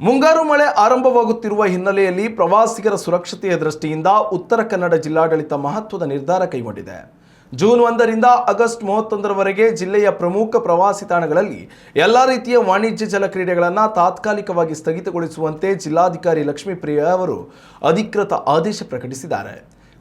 ಮುಂಗಾರು ಮಳೆ ಆರಂಭವಾಗುತ್ತಿರುವ ಹಿನ್ನೆಲೆಯಲ್ಲಿ ಪ್ರವಾಸಿಗರ ಸುರಕ್ಷತೆಯ ದೃಷ್ಟಿಯಿಂದ ಉತ್ತರ ಕನ್ನಡ ಜಿಲ್ಲಾಡಳಿತ ಮಹತ್ವದ ನಿರ್ಧಾರ ಕೈಗೊಂಡಿದೆ. ಜೂನ್ 1ರಿಂದ ಆಗಸ್ಟ್ 31ರವರೆಗೆ ಜಿಲ್ಲೆಯ ಪ್ರಮುಖ ಪ್ರವಾಸಿ ತಾಣಗಳಲ್ಲಿ ಎಲ್ಲ ರೀತಿಯ ವಾಣಿಜ್ಯ ಜಲ ಕ್ರೀಡೆಗಳನ್ನು ತಾತ್ಕಾಲಿಕವಾಗಿ ಸ್ಥಗಿತಗೊಳಿಸುವಂತೆ ಜಿಲ್ಲಾಧಿಕಾರಿ ಲಕ್ಷ್ಮೀಪ್ರಿಯ ಅವರು ಅಧಿಕೃತ ಆದೇಶ ಪ್ರಕಟಿಸಿದ್ದಾರೆ.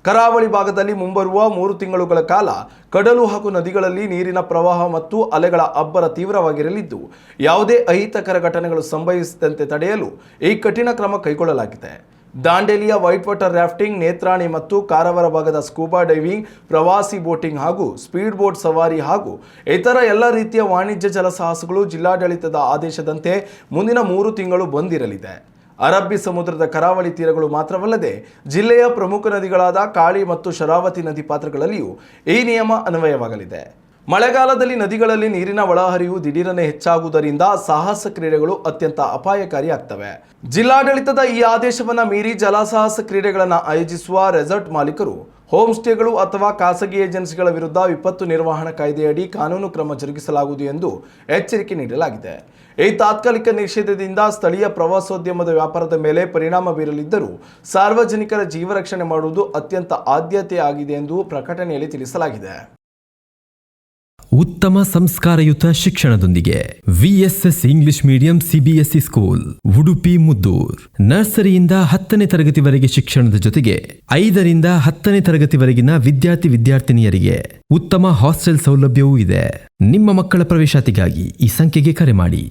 ಕರಾವಳಿ ಭಾಗದಲ್ಲಿ ಮುಂಬರುವ 3 ತಿಂಗಳುಗಳ ಕಾಲ ಕಡಲು ಹಾಗೂ ನದಿಗಳಲ್ಲಿ ನೀರಿನ ಪ್ರವಾಹ ಮತ್ತು ಅಲೆಗಳ ಅಬ್ಬರ ತೀವ್ರವಾಗಿರಲಿದ್ದು, ಯಾವುದೇ ಅಹಿತಕರ ಘಟನೆಗಳು ಸಂಭವಿಸದಂತೆ ತಡೆಯಲು ಈ ಕಠಿಣ ಕ್ರಮ ಕೈಗೊಳ್ಳಲಾಗಿದೆ. ದಾಂಡೇಲಿಯ ವೈಟ್ ವಾಟರ್ ರಾಫ್ಟಿಂಗ್, ನೇತ್ರಾಣಿ ಮತ್ತು ಕಾರವಾರ ಭಾಗದ ಸ್ಕೂಬಾ ಡೈವಿಂಗ್, ಪ್ರವಾಸಿ ಬೋಟಿಂಗ್ ಹಾಗೂ ಸ್ಪೀಡ್ ಬೋಟ್ ಸವಾರಿ ಹಾಗೂ ಇತರ ಎಲ್ಲ ರೀತಿಯ ವಾಣಿಜ್ಯ ಜಲಸಾಹಸಗಳು ಜಿಲ್ಲಾಡಳಿತದ ಆದೇಶದಂತೆ ಮುಂದಿನ 3 ತಿಂಗಳು ಬಂದ್ ಇರಲಿದೆ. ಅರಬ್ಬಿ ಸಮುದ್ರದ ಕರಾವಳಿ ತೀರಗಳು ಮಾತ್ರವಲ್ಲದೆ ಜಿಲ್ಲೆಯ ಪ್ರಮುಖ ನದಿಗಳಾದ ಕಾಳಿ ಮತ್ತು ಶರಾವತಿ ನದಿ ಪಾತ್ರಗಳಲ್ಲಿಯೂ ಈ ನಿಯಮ ಅನ್ವಯವಾಗಲಿದೆ. ಮಳೆಗಾಲದಲ್ಲಿ ನದಿಗಳಲ್ಲಿ ನೀರಿನ ಒಳಹರಿವು ದಿಢೀರನೆ ಹೆಚ್ಚಾಗುವುದರಿಂದ ಸಾಹಸ ಕ್ರೀಡೆಗಳು ಅತ್ಯಂತ ಅಪಾಯಕಾರಿಯಾಗ್ತವೆ. ಜಿಲ್ಲಾಡಳಿತದ ಈ ಆದೇಶವನ್ನು ಮೀರಿ ಜಲಸಾಹಸ ಕ್ರೀಡೆಗಳನ್ನು ಆಯೋಜಿಸುವ ರೆಸಾರ್ಟ್ ಮಾಲೀಕರು, ಹೋಮ್ ಸ್ಟೇಗಳು ಅಥವಾ ಖಾಸಗಿ ಏಜೆನ್ಸಿಗಳ ವಿರುದ್ಧ ವಿಪತ್ತು ನಿರ್ವಹಣಾ ಕಾಯ್ದೆಯಡಿ ಕಾನೂನು ಕ್ರಮ ಜರುಗಿಸಲಾಗುವುದು ಎಂದು ಎಚ್ಚರಿಕೆ ನೀಡಲಾಗಿದೆ. ಈ ತಾತ್ಕಾಲಿಕ ನಿಷೇಧದಿಂದ ಸ್ಥಳೀಯ ಪ್ರವಾಸೋದ್ಯಮದ ವ್ಯಾಪಾರದ ಮೇಲೆ ಪರಿಣಾಮ ಬೀರಲಿದ್ದರೂ ಸಾರ್ವಜನಿಕರ ಜೀವ ರಕ್ಷಣೆ ಮಾಡುವುದು ಅತ್ಯಂತ ಆದ್ಯತೆಯಾಗಿದೆ ಎಂದು ಪ್ರಕಟಣೆಯಲ್ಲಿ ತಿಳಿಸಲಾಗಿದೆ. ಉತ್ತಮ ಸಂಸ್ಕಾರಯುತ ಶಿಕ್ಷಣದೊಂದಿಗೆ VSS English medium CBSE school Udupi Muddur. ನರ್ಸರಿಯಿಂದ 10ನೇ ತರಗತಿವರೆಗೆ ಶಿಕ್ಷಣದ ಜೊತೆಗೆ 5ರಿಂದ 10ನೇ ತರಗತಿವರೆಗಿನ ವಿದ್ಯಾರ್ಥಿನಿಯರಿಗೆ ಉತ್ತಮ ಹಾಸ್ಟೆಲ್ ಸೌಲಭ್ಯವೂ ಇದೆ. ನಿಮ್ಮ ಮಕ್ಕಳ ಪ್ರವೇಶಾತಿಗಾಗಿ ಈ ಸಂಖ್ಯೆಗೆ ಕರೆ ಮಾಡಿ.